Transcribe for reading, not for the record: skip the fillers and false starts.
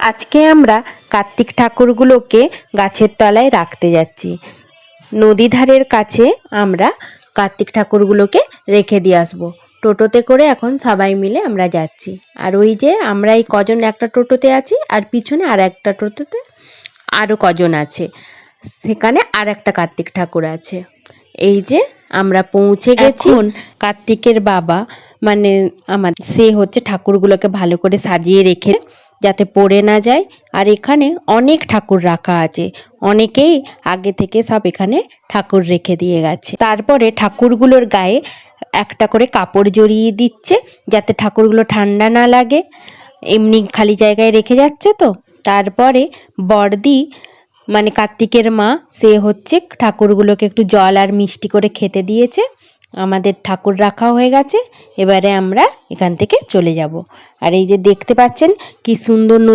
আজকে আমরা কার্তিক ঠাকুরগুলোকে গাছের তলায় রাখতে যাচ্ছি। নদী ধারের কাছে আমরা কার্তিক ঠাকুরগুলোকে রেখে দিয়ে আসবো। টোটোতে করে এখন সবাই মিলে আমরা যাচ্ছি। আর ওই যে আমরা এই কজন একটা টোটোতে আছি, আর পিছনে আর একটা টোটোতে আরও কজন আছে, সেখানে আর একটা কার্তিক ঠাকুর আছে। এই যে আমরা পৌঁছে গেছি। কার্তিকের বাবা মানে সে হচ্ছে ঠাকুরগুলোকে ভালো করে সাজিয়ে রেখে যাতে পড়ে না যায়। আর এখানে অনেক ঠাকুর রাখা আছে, অনেকেই আগে থেকে সব এখানে ঠাকুর রেখে দিয়ে গেছে। তারপরে ঠাকুরগুলোর গায়ে একটা করে কাপড় জড়িয়ে দিচ্ছে যাতে ঠাকুরগুলো ঠান্ডা না লাগে, এমনি খালি জায়গায় রেখে যাচ্ছে তো। তারপরে বড়দি মানে কার্তিকের মা, সে হচ্ছে ঠাকুরগুলোকে একটু জল আর মিষ্টি করে খেতে দিয়েছে। আমাদের ঠাকুর রাখা হয়ে গেছে, এবারে আমরা এখান থেকে চলে যাব। আর এই যে দেখতে পাচ্ছেন কি সুন্দর নদী।